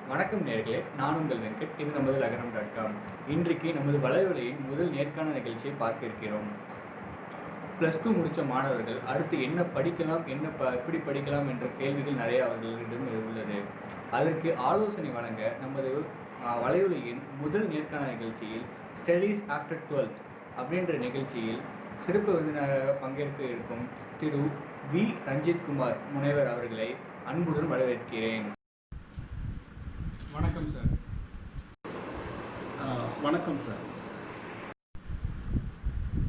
வணக்கம் நேர்களே, நான் உங்கள் வெங்கட். இது நமது லகரம்.com. இன்றைக்கு நமது வலைவலியின் முதல் நேர்காண நிகழ்ச்சியை பார்க்க இருக்கிறோம். +2 முடித்த மாணவர்கள் அடுத்து என்ன படிக்கலாம், எப்படி படிக்கலாம் என்ற கேள்விகள் நிறைய அவர்களிடம் உள்ளது. அதற்கு ஆலோசனை வழங்க நமது வலைவலியின் முதல் நேர்காண நிகழ்ச்சியில் ஸ்டடீஸ் ஆஃப்டர் 12th அப்படின்ற நிகழ்ச்சியில் சிறப்பு விருந்தினராக பங்கேற்க இருக்கும் திரு வி. ரஞ்சித் குமார் முனைவர் அவர்களை அன்புடன் வரவேற்கிறேன். வணக்கம் சார். வணக்கம் சார்.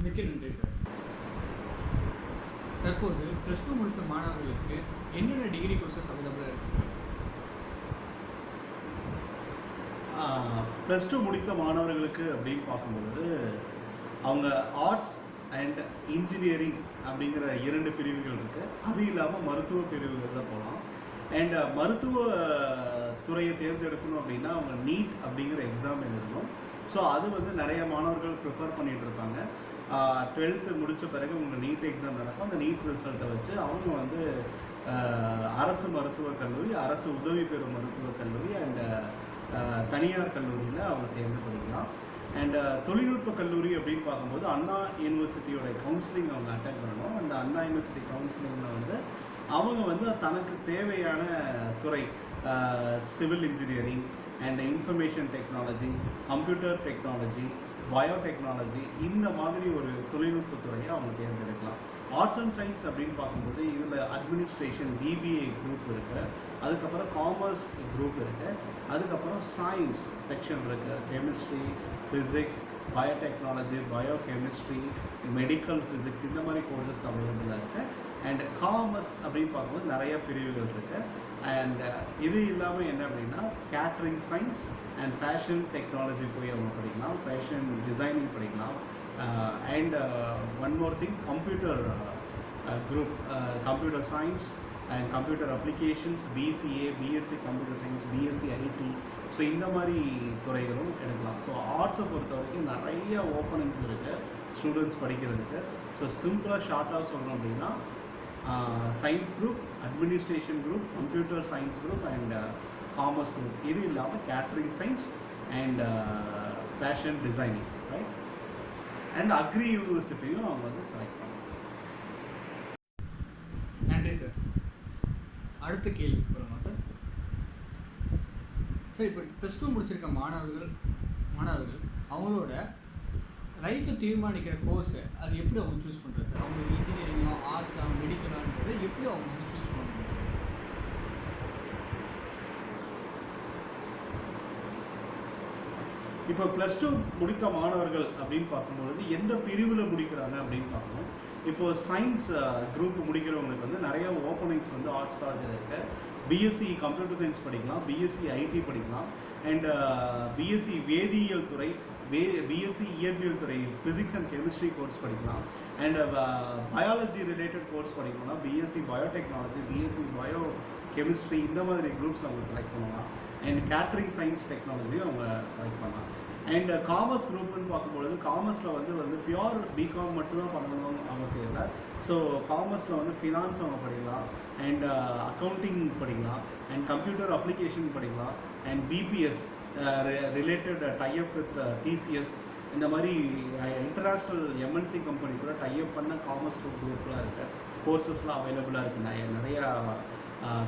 மிக்க நன்றி சார். தற்போது +2 முடித்த மாணவர்களுக்கு என்னென்ன டிகிரி கோர்சஸ் அவைலபிளாக இருக்குது சார்? +2 முடித்த மாணவர்களுக்கு அப்படின்னு பார்க்கும்போது அவங்க ஆர்ட்ஸ் அண்ட் இன்ஜினியரிங் அப்படிங்கிற 2 பிரிவுகள் இருக்குது. அது இல்லாமல் மருத்துவ பிரிவுகளில் போகலாம். அண்ட் மருத்துவ துறையை தேர்ந்தெடுக்கணும் அப்படின்னா அவங்க நீட் அப்படிங்கிற எக்ஸாம் எழுதணும். ஸோ அது வந்து நிறைய மாணவர்கள் ப்ரிப்பேர் பண்ணிகிட்டு இருக்காங்க. 12th முடித்த பிறகு அவங்க நீட் எக்ஸாம் நடக்கும். அந்த நீட் ரிசல்ட்டை வச்சு அவங்க வந்து அரசு மருத்துவக் கல்லூரி, அரசு உதவி பெறும் மருத்துவக் கல்லூரி அண்ட் தனியார் கல்லூரியில் அவங்க சேர்ந்து படிக்கலாம். அண்ட் தொழில்நுட்ப கல்லூரி அப்படின்னு பார்க்கும்போது அண்ணா யூனிவர்சிட்டியோட கவுன்சிலிங் அவங்க அட்டென்ட் பண்ணணும். அந்த அண்ணா யூனிவர்சிட்டி கவுன்சிலிங்கில் வந்து அவங்க வந்து தனக்கு தேவையான துறை civil engineering and information technology, computer technology, biotechnology, இந்த மாதிரி ஒரு தொழில்நுட்ப துறையை அவங்க தேர்ந்தெடுக்கலாம். ஆர்ட்ஸ் அண்ட் சயின்ஸ் அப்படின்னு பார்க்கும்போது இதில் அட்மினிஸ்ட்ரேஷன் பிபிஏ குரூப் இருக்குது, அதுக்கப்புறம் காமர்ஸ் குரூப் இருக்குது, அதுக்கப்புறம் சயின்ஸ் செக்ஷன் இருக்குது, chemistry, physics, biotechnology, biochemistry, medical physics, இந்த மாதிரி கோர்சஸ் அவைலபிளாக இருக்குது. அண்ட் காமர்ஸ் அப்படின்னு பார்க்கும்போது நிறைய பிரிவுகள் இருக்குது. அண்ட் இது இல்லாமல் என்ன அப்படின்னா catering science and fashion technology போய் அவங்க படிக்கலாம், ஃபேஷன் டிசைனிங் படிக்கலாம். And one more thing, computer group, computer science and computer applications, BCA, BSc computer science, BSc IT, so இந்த மாதிரி துறைகளும் எடுக்கலாம். ஸோ ஆர்ட்ஸை பொறுத்த வரைக்கும் நிறைய ஓப்பனிங்ஸ் இருக்குது ஸ்டூடெண்ட்ஸ் படிக்கிறதுக்கு. ஸோ சிம்பிளாக ஷார்ட்டாக சொல்லணும் அப்படின்னா science group, administration group, computer science group and commerce group, இது இல்லாமல் catering science and fashion designing, right? And agri யூனிவர்சிட்டியும் அவங்க வந்து செலக்ட் பண்ணலாம். நன்றி சார். அடுத்த கேள்வி போகலாமா சார்? சார், இப்போ +2 முடிச்சிருக்க மாணவர்கள் அவங்களோட லைஃப்பை தீர்மானிக்கிற கோர்ஸை அது எப்படி அவங்க சூஸ் பண்ணுறது சார்? அவங்களுக்கு இன்ஜினியரிங்கா, ஆர்ட்ஸா, மெடிக்கலான்றதை எப்படி அவங்க வந்து சூஸ் பண்ணுறாங்க சார்? இப்போ +2 முடித்த மாணவர்கள் அப்படின்னு பார்க்கும்பொழுது எந்த பிரிவில் முடிக்கிறாங்க அப்படின்னு பார்க்கணும். இப்போது சயின்ஸ் குரூப் முடிக்கிறவங்களுக்கு வந்து நிறைய ஓப்பனிங்ஸ் வந்து ஆர்ட்ஸ் காலேஜில் இருக்குது. பிஎஸ்சி கம்ப்யூட்டர் சயின்ஸ் படிக்கலாம், பிஎஸ்சி ஐடி படிக்கலாம், அண்ட் பிஎஸ்சி வேதியியல் துறை, பிஎஸ்சி இயற்பியல் துறை, ஃபிசிக்ஸ் அண்ட் கெமிஸ்ட்ரி கோர்ஸ் படிக்கலாம். அண்ட் பயாலஜி ரிலேட்டட் கோர்ஸ் படிக்கணும்னா BSc biotechnology, BSc bio chemistry, இந்த மாதிரி குரூப்ஸ் அவங்க செலக்ட் பண்ணலாம். அண்ட் கேட்ரிங் சயின்ஸ் டெக்னாலஜியும் அவங்க செலக்ட் பண்ணலாம். அண்ட் காமர்ஸ் குரூப்னு பார்க்கும்பொழுது காமர்ஸில் வந்து பியூர் பிகாம் மட்டும்தான் பண்ணணும்னு அவசியம் இல்லை. ஸோ காமர்ஸில் வந்து ஃபினான்ஸ் அவங்க படிக்கலாம், அண்ட் அக்கௌண்டிங் படிக்கலாம், அண்ட் கம்ப்யூட்டர் அப்ளிகேஷன் படிக்கலாம், and PBS related type with TCS, இந்த மாதிரி இன்டர்நேஷ்னல் எம்என்சி கம்பெனி கூட டைப் பண்ண காமர்ஸ் குரூப்லாம் இருக்குது. கோர்சஸ்லாம் அவைலபிளாக இருக்குது நிறையா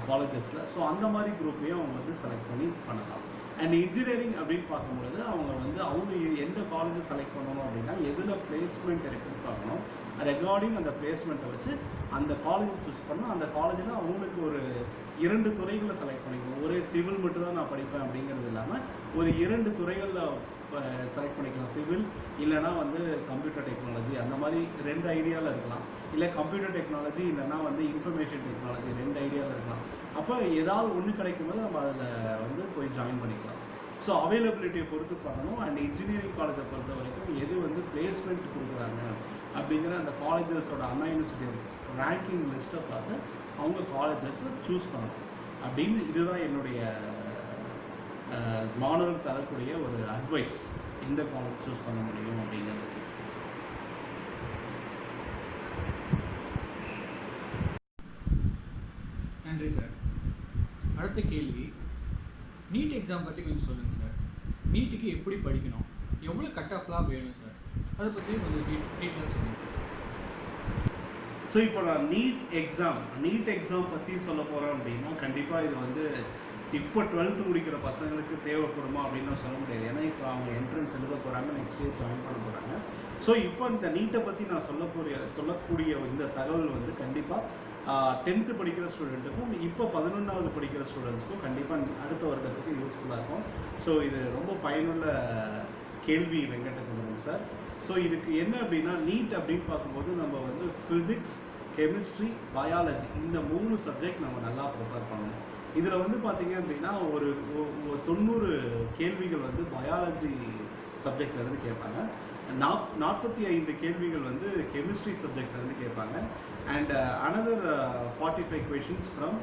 காலேஜஸில். ஸோ அந்த மாதிரி குரூப்லேயும் அவங்க வந்து செலக்ட் பண்ணி பண்ணலாம். அண்ட் இன்ஜினியரிங் அப்படின்னு பார்க்கும்பொழுது அவங்க எந்த காலேஜ் செலக்ட் பண்ணணும் அப்படின்னா எதில் பிளேஸ்மெண்ட் இருக்குன்னு பார்க்கணும். ரெகார்டிங் அந்த பிளேஸ்மெண்ட்டை வச்சு அந்த காலேஜ் சூஸ் பண்ணால் அந்த காலேஜில் அவங்களுக்கு ஒரு 2 துறைகளை செலக்ட் பண்ணிக்கணும். ஒரே சிவில் மட்டும் தான் நான் படிப்பேன் அப்படிங்கிறது இல்லாமல் ஒரு 2 துறைகளில் செலக்ட் பண்ணிக்கலாம். சிவில் இல்லைனா வந்து கம்ப்யூட்டர் டெக்னாலஜி, அந்த மாதிரி 2 ஐடியாவில் இருக்கலாம். இல்லை கம்ப்யூட்டர் டெக்னாலஜி இல்லைனா வந்து இன்ஃபர்மேஷன் டெக்னாலஜி, 2 ஐடியாவில் இருக்கலாம். அப்போ ஏதாவது ஒன்று கிடைக்கும்போது நம்ம அதில் வந்து போய் ஜாயின் பண்ணிக்கலாம். ஸோ அவைலபிலிட்டியை பொறுத்து பண்ணணும். அண்ட் இன்ஜினியரிங் காலேஜை பொறுத்த வரைக்கும் எது வந்து பிளேஸ்மெண்ட் கொடுக்குறாங்க அப்படிங்கிற அந்த காலேஜஸோட அண்ணா யூனிவர்சிட்டி ரேங்கிங் லிஸ்ட்டை பார்த்து அவங்க காலேஜஸை சூஸ் பண்ணணும் அப்படின்னு, இதுதான் என்னுடைய மாணவர்கள் தரக்கூடிய ஒரு அட்வைஸ். எந்த காலேஜ் சூஸ் பண்ண முடியும் அப்படிங்கிறது. நன்றி சார். அடுத்த கேள்வி, நீட் எக்ஸாம் பற்றி கொஞ்சம் சொல்லுங்கள் சார். நீட்டுக்கு எப்படி படிக்கணும், எவ்வளோ கட் ஆஃப்லாம் வேணும் சார், அதை பற்றி கொஞ்சம் டீட்டெயிலாக சொல்லுங்கள் சார். ஸோ இப்போ நான் நீட் எக்ஸாம் பற்றி சொல்ல போகிறேன் அப்படின்னா கண்டிப்பாக இது வந்து இப்போ 12th முடிக்கிற பசங்களுக்கு தேவைப்படுமா அப்படின்னு நான் சொல்ல முடியாது. ஏன்னா இப்போ அவங்க என்ட்ரன்ஸ் எழுத போகிறாங்க, நெக்ஸ்ட் இயர் ஜாயின் பண்ண போகிறாங்க. ஸோ இப்போ இந்த நீட்டை பற்றி நான் சொல்லக்கூடிய இந்த தகவல் வந்து கண்டிப்பாக 10th படிக்கிற ஸ்டூடெண்ட்டுக்கும் இப்போ 11வது படிக்கிற ஸ்டூடெண்ட்ஸ்க்கும் கண்டிப்பாக அடுத்த வருடத்துக்கு யூஸ்ஃபுல்லாக இருக்கும். ஸோ இது ரொம்ப பயனுள்ள கேள்வி வெங்கடகுமரன் சார். ஸோ இதுக்கு என்ன அப்படின்னா, நீட் அப்படின்னு பார்க்கும்போது நம்ம வந்து ஃபிசிக்ஸ், கெமிஸ்ட்ரி, பயாலஜி இந்த 3 சப்ஜெக்ட் நம்ம நல்லா ப்ரிப்பேர் பண்ணணும். இதில் வந்து பார்த்தீங்க அப்படின்னா ஒரு 90 கேள்விகள் வந்து பயாலஜி சப்ஜெக்ட்லேருந்து கேட்பாங்க, 45 கேள்விகள் வந்து கெமிஸ்ட்ரி சப்ஜெக்ட்லேருந்து கேட்பாங்க, and another 45 questions from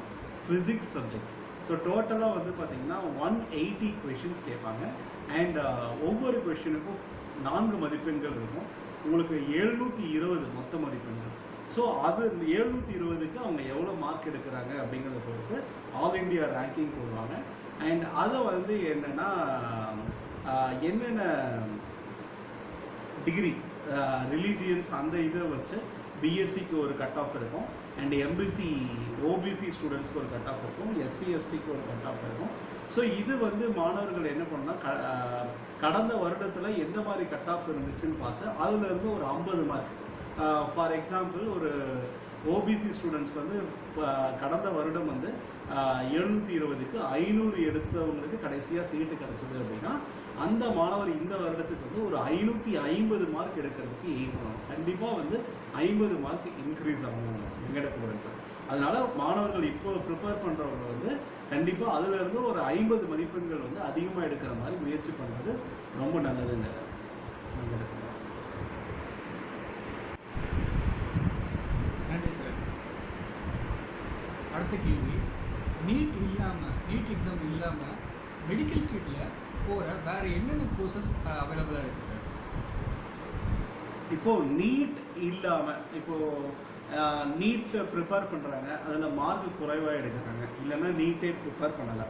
physics subject. So டோட்டலாக வந்து பார்த்தீங்கன்னா 180 கொஷின்ஸ் கேட்பாங்க. அண்ட் ஒவ்வொரு கொஷினுக்கும் 4 மதிப்பெண்கள் இருக்கும். உங்களுக்கு 720 மொத்த மதிப்பெண்கள். ஸோ அது 720க்கு அவங்க எவ்வளோ மார்க் எடுக்கிறாங்க அப்படிங்கிறத பொறுத்து ஆல் இண்டியா ரேங்கிங் போடுவாங்க. அண்ட் அதை வந்து என்னென்னா என்னென்ன டிகிரி ரிலீஜியன்ஸ் அந்த இதை வச்சு பிஎஸ்சிக்கு ஒரு கட் ஆஃப் இருக்கும், அண்ட் எம்பிசி ஓபிசி ஸ்டூடெண்ட்ஸ்க்கு ஒரு கட் ஆஃப் இருக்கும், எஸ்சி எஸ்டிக்கு ஒரு கட் ஆஃப் இருக்கும். ஸோ இது வந்து மாணவர்கள் என்ன பண்ணால் கடந்த வருடத்தில் எந்த மாதிரி கட் ஆஃப் இருந்துச்சுன்னு பார்த்து அதுலேருந்து ஒரு 50 மார்க், ஃபார் எக்ஸாம்பிள் ஒரு ஓபிசி ஸ்டூடெண்ட்ஸ்க்கு வந்து கடந்த வருடம் வந்து 720க்கு 500 எடுத்தவங்களுக்கு கடைசியாக சீட்டு கிடச்சிது அப்படின்னா அந்த மாணவர் இந்த வருடத்துக்கு வந்து ஒரு 550 மார்க் எடுக்கிறதுக்கு எய்ம் பண்ணணும். கண்டிப்பாக வந்து 50 மார்க் இன்க்ரீஸ் ஆகும் வெங்கடகுமரன் சார். அதனால மாணவர்கள் இப்போ ப்ரிப்பேர் பண்ணுறவங்க வந்து கண்டிப்பாக அதுலேருந்து ஒரு 50 மதிப்பெண்கள் வந்து அதிகமாக எடுக்கிற மாதிரி முயற்சி பண்ணுறது ரொம்ப நல்லதுங்க வெங்கடகுமரன். நன்றி சார். அடுத்த கேள்வி, நீட் எக்ஸாம் இல்லாமல் மெடிக்கல் ஃபீல்டில் போகிற வேறு என்னென்ன கோர்சஸ் அவைலபிளாக இருக்குது சார்? இப்போது நீட் இல்லாமல் நீட்டில் ப்ரிப்பேர் பண்ணுறாங்க, அதில் மார்க் குறைவாக எடுக்கிறாங்க, இல்லைன்னா நீட்டே ப்ரிப்பேர் பண்ணலை,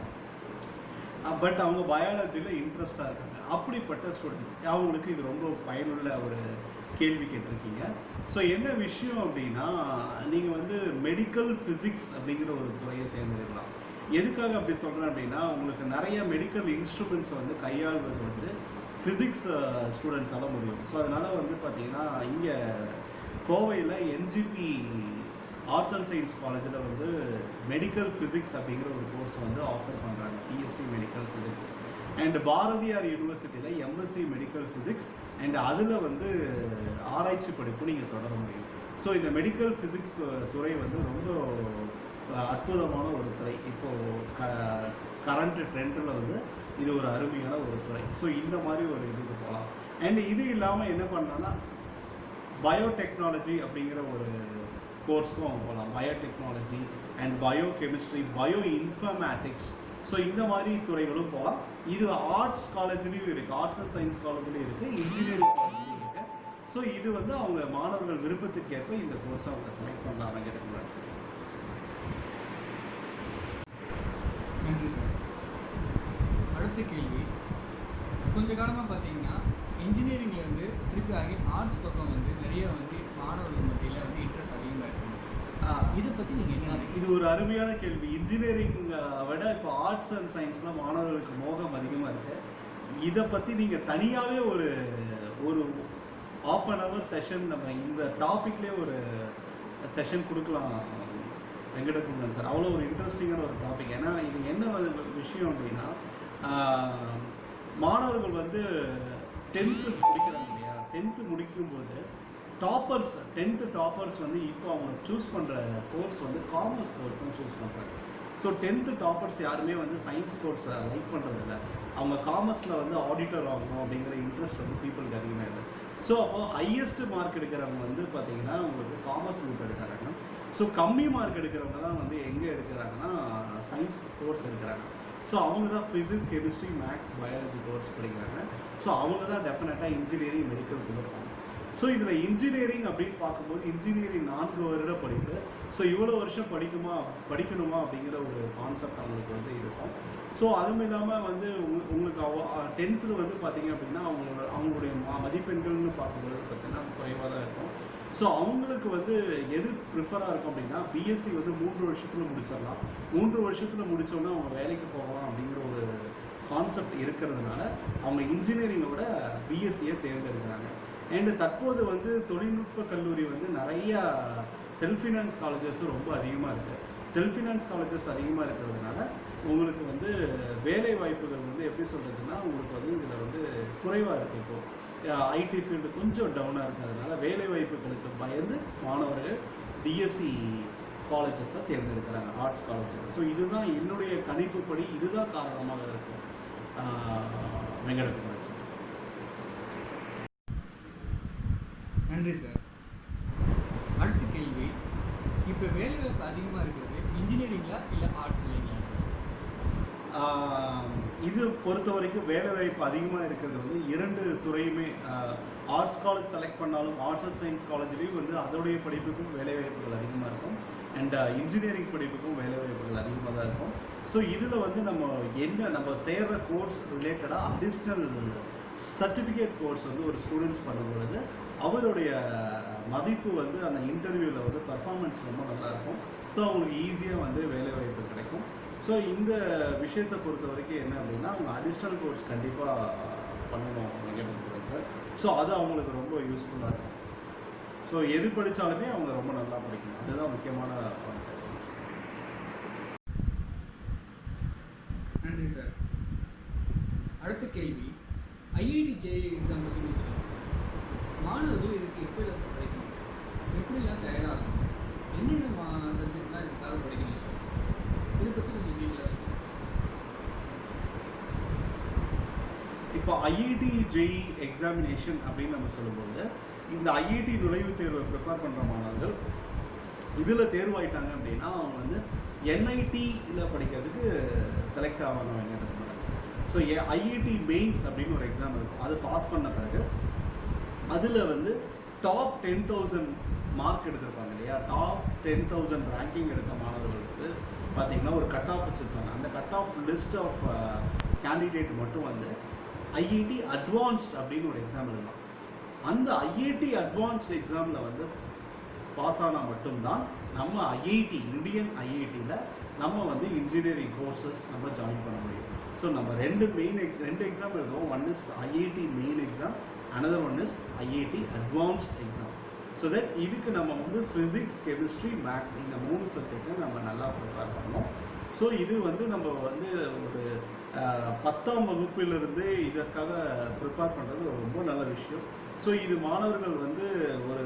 பட் அவங்க பயாலஜியில் இன்ட்ரெஸ்டாக இருக்காங்க. அப்படிப்பட்ட ஸ்டூடெண்ட் அவங்களுக்கு இது ரொம்ப பயனுள்ள ஒரு கேள்வி கேட்டிருக்கீங்க. ஸோ என்ன விஷயம் அப்படின்னா, நீங்கள் வந்து மெடிக்கல் ஃபிசிக்ஸ் அப்படிங்கிற ஒரு துறையை தேர்ந்தெடுக்கலாம். எதுக்காக அப்படி சொல்கிறேன் அப்படின்னா, உங்களுக்கு நிறைய மெடிக்கல் இன்ஸ்ட்ருமெண்ட்ஸை வந்து கையாள்வது வந்து ஃபிசிக்ஸ் ஸ்டூடெண்ட்ஸால் முடியும். ஸோ அதனால் வந்து பார்த்தீங்கன்னா இங்கே கோவையில் என்ஜிபி ஆர்ட்ஸ் அண்ட் சயின்ஸ் காலேஜில் வந்து மெடிக்கல் ஃபிசிக்ஸ் அப்படிங்கிற ஒரு கோர்ஸ் வந்து ஆஃபர் பண்ணுறாங்க, BSc medical physics. And Bharathiyar யூனிவர்சிட்டியில் எம்எஸ்சி மெடிக்கல் ஃபிசிக்ஸ், அண்ட் அதில் வந்து ஆராய்ச்சி படிப்பு நீங்கள் தொடர முடியும். ஸோ இந்த மெடிக்கல் ஃபிசிக்ஸ் துறை வந்து ரொம்ப அற்புதமான ஒரு துறை. இப்போது கரண்ட் ட்ரெண்டில் வந்து இது ஒரு அருமையான ஒரு துறை. ஸோ இந்த மாதிரி ஒரு இதுக்கு போகலாம். அண்ட் இது இல்லாமல் என்ன பண்ணலான்னா பயோடெக்னாலஜி அப்படிங்கிற ஒரு கோர்ஸ்க்கும் அவங்க போகலாம். Biotechnology and bio chemistry, bio informatics, so இந்த மாதிரி துறைகளும் போகலாம். இது ஆர்ட்ஸ் காலேஜ்லேயும் இருக்குது, ஆர்ட்ஸ் அண்ட் சயின்ஸ் காலேஜ்லேயும் இருக்குது, இன்ஜினியரிங் காலேஜ்லேயும் இருக்குது. ஸோ இது வந்து அவங்க மாணவர்கள் விருப்பத்துக்கு ஏற்ப இந்த கோர்ஸை அவங்க செலக்ட் பண்ணலாம் கேட்டுக்கலாம் சார். நன்றி சார். அடுத்த கேள்வி, கொஞ்ச காலமாக பார்த்தீங்கன்னா இன்ஜினியரிங்லேருந்து திருப்பி ஆகி ஆர்ட்ஸ் பக்கம் வந்து நிறைய வந்து மாணவர்கள் மத்தியில் வந்து இன்ட்ரெஸ்ட் அதிகமாக இருக்குங்க சார். இதை பற்றி நீங்கள் என்ன? இது ஒரு அருமையான கேள்வி. இன்ஜினியரிங் விட இப்போ ஆர்ட்ஸ் அண்ட் சயின்ஸில் மாணவர்களுக்கு மோகம் அதிகமாக இருக்குது. இதை பற்றி நீங்கள் தனியாகவே ஒரு 1/2 hour செஷன் நம்ம இந்த டாப்பிக்லேயே ஒரு செஷன் கொடுக்கலாம் வெங்கடகுமரன் சார். அவ்வளோ ஒரு இன்ட்ரெஸ்டிங்கான ஒரு டாபிக். ஏன்னா இது என்ன விஷயம் அப்படின்னா, மாணவர்கள் வந்து 10th முடிக்கிறாங்க இல்லையா, 10th முடிக்கும்போது டாப்பர்ஸ் 10th டாப்பர்ஸ் வந்து இப்போ அவங்க சூஸ் பண்ணுற கோர்ஸ் வந்து காமர்ஸ் கோர்ஸ் தான் சூஸ் பண்ணுறாங்க. ஸோ 10th டாப்பர்ஸ் யாருமே வந்து சயின்ஸ் கோர்ஸை லைக் பண்ணுறதில்ல. அவங்க காமர்ஸில் வந்து ஆடிட்டர் ஆகணும் அப்படிங்கிற இன்ட்ரெஸ்ட் வந்து பீப்புளுக்கு அதிகமாக இருக்குது. ஸோ அப்போது ஹையஸ்ட் மார்க் எடுக்கிறவங்க வந்து பார்த்தீங்கன்னா உங்களுக்கு காமர்ஸ் குரூப் எடுக்கிறாங்க. ஸோ கம்மி மார்க் எடுக்கிறவங்க தான் வந்து எங்கே எடுக்கிறாங்கன்னா சயின்ஸ் கோர்ஸ் எடுக்கிறாங்க. ஸோ அவங்க தான் physics, chemistry, maths, biology course படிக்கிறாங்க. ஸோ அவங்க தான் டெஃபினட்டாக இன்ஜினியரிங், மெடிக்கல் கொடுப்பாங்க. ஸோ இதில் இன்ஜினியரிங் அப்படின்னு பார்க்கும்போது இன்ஜினியரிங் 4 வருட படிப்பு. ஸோ இவ்வளோ வருஷம் படிக்கணுமா அப்படிங்கிற ஒரு கான்செப்ட் அவங்களுக்கு வந்து இருக்கும். ஸோ அதுவும் இல்லாமல் வந்து உங்களுக்கு 10th வந்து பார்த்தீங்க அப்படின்னா அவங்களுடைய மதிப்பெண்கள்னு பார்க்கும்போது பார்த்தீங்கன்னா குறைவாக தான் இருக்கும். ஸோ அவங்களுக்கு வந்து எது ப்ரிஃபராக இருக்கும் அப்படின்னா பிஎஸ்சி வந்து 3 வருஷத்தில் முடிச்சிடலாம். 3 வருஷத்தில் முடித்தோன்னா அவங்க வேலைக்கு போகலாம் அப்படிங்கிற ஒரு கான்செப்ட் இருக்கிறதுனால அவங்க இன்ஜினியரிங்கோட பிஎஸ்சியை தேர்ந்தெடுக்கிறாங்க. அண்டு தற்போது வந்து தொழில்நுட்ப கல்லூரி வந்து நிறையா செல்ஃப் ஃபினான்ஸ் காலேஜஸும் ரொம்ப அதிகமாக இருக்குது. செல்ஃப் ஃபினான்ஸ் காலேஜஸ் அதிகமாக இருக்கிறதுனால உங்களுக்கு வந்து வேலை வாய்ப்புகள் வந்து எப்படி சொல்கிறதுனா உங்களுக்கு வந்து இதில் வந்து குறைவாக இருக்குது. இப்போது ஐடி ஃபீல்டு கொஞ்சம் டவுனாக இருக்கிறதுனால வேலை வாய்ப்புகளுக்கு பயந்து மாணவர்கள் பிஎஸ்சி காலேஜஸை தேர்ந்தெடுக்கிறாங்க, ஆர்ட்ஸ் காலேஜஸ். ஸோ இதுதான் என்னுடைய கணிப்புப்படி இதுதான் காரணமாக இருக்கும். வெங்கடகுமார் சார். நன்றி சார். அடுத்த கேள்வி, இப்போ வேலைவாய்ப்பு அதிகமாக இருக்கிறது இன்ஜினியரிங்களா இல்லை ஆர்ட்ஸ் இல்லைங்களா சார்? இது பொறுத்த வரைக்கும் வேலைவாய்ப்பு அதிகமாக இருக்கிறது வந்து 2 துறையுமே. ஆர்ட்ஸ் காலேஜ் செலக்ட் பண்ணாலும் ஆர்ட்ஸ் அண்ட் சயின்ஸ் காலேஜ்லேயும் வந்து அதோடைய படிப்புக்கும் வேலைவாய்ப்புகள் அதிகமாக இருக்கும். அண்ட் இன்ஜினியரிங் படிப்புக்கும் வேலைவாய்ப்புகள் அதிகமாக தான் இருக்கும். ஸோ இதில் வந்து நம்ம செய்கிற கோர்ஸ் ரிலேட்டடாக அடிஷ்னல் சர்டிஃபிகேட் கோர்ஸ் வந்து ஒரு ஸ்டூடெண்ட்ஸ் பண்ணும்பொழுது அவருடைய மதிப்பு வந்து அந்த இன்டர்வியூவில் வந்து பர்ஃபார்மன்ஸ் ரொம்ப நல்லாயிருக்கும். ஸோ அவங்களுக்கு ஈஸியாக வந்து வேலைவாய்ப்பு கிடைக்கும். ஸோ இந்த விஷயத்தை பொறுத்த வரைக்கும் என்ன அப்படின்னா அவங்க அடிஷ்னல் கோர்ஸ் கண்டிப்பாக பண்ணணும் அப்படின்னு சார். ஸோ அது அவங்களுக்கு ரொம்ப யூஸ்ஃபுல்லாக இருக்கும். ஸோ எது படித்தாலுமே அவங்க ரொம்ப நல்லா படிக்கணும், அதுதான் முக்கியமான பாயிண்ட். நன்றி சார். அடுத்த கேள்வி, ஐஐடி ஜேஇ எக்ஸாம் பற்றி சொல்லுங்கள் சார். மாணவர்கள் இதுக்கு எப்படிலாம் படிக்கணும், எப்படிலாம் தயாராகணும், என்னென்ன சப்ஜெக்ட்லாம் இதுக்காக படிக்கணும் சார்? இதை பற்றி கொஞ்சம் டீட்டெயிலாக சொல்லுங்கள் சார். இப்போ ஐஐடி ஜேஇ எக்ஸாமினேஷன் அப்படின்னு நம்ம சொல்லும்போது இந்த ஐஐடி நுழைவுத் தேர்வை ப்ரிப்பேர் பண்ணுற மாணவர்கள் இதில் தேர்வாயிட்டாங்க அப்படின்னா அவங்க வந்து என்ஐடியில் படிக்கிறதுக்கு செலக்ட் ஆகணும் என்னது. ஸோ ஐஐடி மெயின்ஸ் அப்படின்னு ஒரு எக்ஸாம் இருக்கும். அது பாஸ் பண்ண பிறகு அதில் வந்து டாப் 10,000 மார்க் எடுத்திருப்பாங்க இல்லையா, டாப் 10,000 ரேங்கிங் எடுத்த மாணவர்களுக்கு பார்த்தீங்கன்னா ஒரு கட் ஆஃப் வச்சுருப்பாங்க. அந்த cut off list of candidate மட்டும் வந்து ஐஐடி அட்வான்ஸ்ட் அப்படின்னு ஒரு எக்ஸாம் எழுதலாம். அந்த ஐஐடி அட்வான்ஸ்ட் எக்ஸாமில் வந்து பாஸ் ஆனால் மட்டும்தான் நம்ம ஐஐடி இந்தியன் ஐஐடியில் நம்ம வந்து இன்ஜினியரிங் கோர்சஸ் நம்ம ஜாயின் பண்ண முடியும். ஸோ நம்ம ரெண்டு எக்ஸாம் எழுதுவோம். One is IIT main exam, another one is IIT advanced exam. So that இதுக்கு நம்ம வந்து ஃபிசிக்ஸ், கெமிஸ்ட்ரி, மேக்ஸ் இந்த 3 சப்ஜெக்டை நம்ம நல்லா ப்ரிப்பேர் பண்ணோம். ஸோ இது வந்து நம்ம வந்து ஒரு 10ஆம் வகுப்பிலிருந்து இதற்காக ப்ரிப்பேர் பண்ணுறது ரொம்ப நல்ல விஷயம். ஸோ இது மாணவர்கள் வந்து ஒரு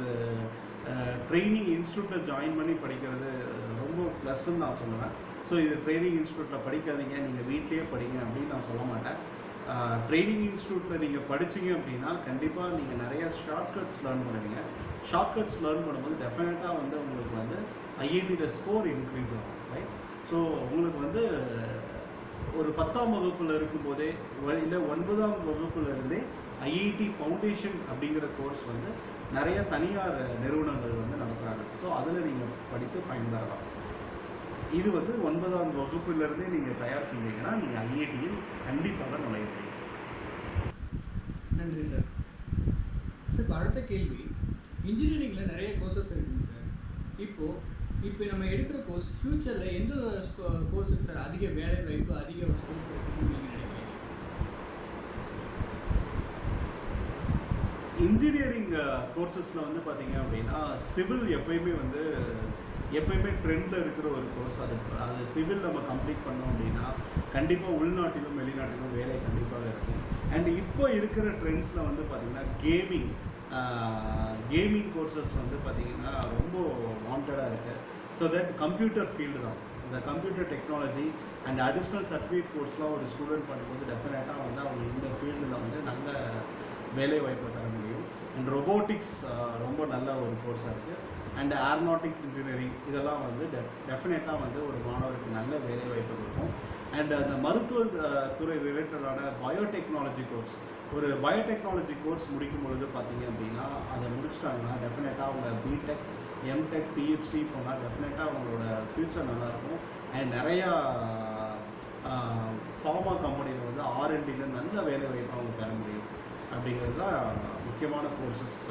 ட்ரைனிங் இன்ஸ்டியூட்டில் ஜாயின் பண்ணி படிக்கிறது ரொம்ப ப்ளஸ்ன்னு நான் சொல்லுவேன். ஸோ இது ட்ரைனிங் இன்ஸ்டியூட்டில் படிக்காதீங்க, நீங்கள் வீட்லேயே படிங்க அப்படின்னு நான் சொல்ல மாட்டேன். ட்ரைனிங் இன்ஸ்டியூட்டில் நீங்கள் படிச்சிங்க அப்படின்னா கண்டிப்பாக நீங்கள் நிறைய ஷார்ட்கட்ஸ் லேர்ன் பண்ணுவீங்க. ஷார்ட்கட்ஸ் லேர்ன் பண்ணும்போது டெஃபினட்டாக வந்து உங்களுக்கு வந்து ஐஐடியில் ஸ்கோர் இன்க்ரீஸ் ஆகும், ரைட்? ஸோ உங்களுக்கு வந்து ஒரு 10ஆம் வகுப்பில் இருக்கும்போதே இல்லை 9ஆம் வகுப்புலேருந்தே ஐஐடி ஃபவுண்டேஷன் அப்படிங்கிற கோர்ஸ் வந்து நிறைய தனியார் நிறுவனங்கள் வந்து நடத்துகிறாங்க. ஸோ அதில் நீங்கள் படித்து பயன்பெறலாம். இது வந்து 9ஆம் வகுப்பிலிருந்தே நீங்கள் தயார் செஞ்சீங்கன்னா நீங்கள் ஐஐடியில் கண்டிப்பாக நுழைய முடியும். நன்றி சார். சார் இப்போ அடுத்த கேள்வி, இன்ஜினியரிங்கில் நிறைய கோர்சஸ் இருக்குங்க சார். இப்போ நம்ம எடுக்கிற கோர்ஸ் ஃப்யூச்சரில் எந்த கோர்ஸுக்கு சார் அதிக வேலை வாய்ப்பு, அதிக ஸ்கோப் இருக்குன்னு நீங்கள் நினைக்கிறீங்க? இன்ஜினியரிங் கோர்சஸில் வந்து பார்த்தீங்க அப்படின்னா சிவில் எப்பயுமே ட்ரெண்டில் இருக்கிற ஒரு கோர்ஸ். அது சிவில் நம்ம கம்ப்ளீட் பண்ணோம் அப்படின்னா கண்டிப்பாக உள்நாட்டிலும் வெளிநாட்டிலும் வேலை கண்டிப்பாக இருக்கும். அண்ட் இப்போ இருக்கிற ட்ரெண்ட்ஸில் வந்து பார்த்திங்கன்னா கேமிங் கோர்சஸ் வந்து பார்த்திங்கன்னா ரொம்ப வாண்டடாக இருக்குது. ஸோ தட் கம்ப்யூட்டர் ஃபீல்டு தான், இந்த computer technology and additional certificate கோர்ஸ்லாம் ஒரு ஸ்டூடெண்ட் பண்ணும்போது டெஃபினட்டாக வந்து அவங்க இந்த ஃபீல்டில் வந்து நல்ல வேலை வாய்ப்பை தர முடியும். அண்ட் ரொபோட்டிக்ஸ் ரொம்ப நல்ல ஒரு கோர்ஸாக இருக்குது. அண்ட் ஏரோநாட்டிக்ஸ் இன்ஜினியரிங் இதெல்லாம் வந்து டெஃபினட்டாக வந்து ஒரு மாணவருக்கு நல்ல வேலை வாய்ப்பு கொடுக்கும். அண்ட் அந்த மருத்துவ துறை ரிலேட்டடான பயோடெக்னாலஜி கோர்ஸ், ஒரு பயோடெக்னாலஜி கோர்ஸ் முடிக்கும் பொழுது பார்த்தீங்க அப்படின்னா அதை முடிச்சிட்டாங்கன்னா டெஃபினட்டாக அவங்க பிடெக், எம்டெக், பிஹெச்டி போனால் டெஃபினட்டாக அவங்களோட ஃப்யூச்சர் நல்லாயிருக்கும். அண்ட் நிறையா ஃபார்மா கம்பெனியில் வந்து R&Dல நல்ல வேலை வாய்ப்பு அவங்க பெற முடியும். அப்படிங்கிறது தான் முக்கியமான கோர்சஸ்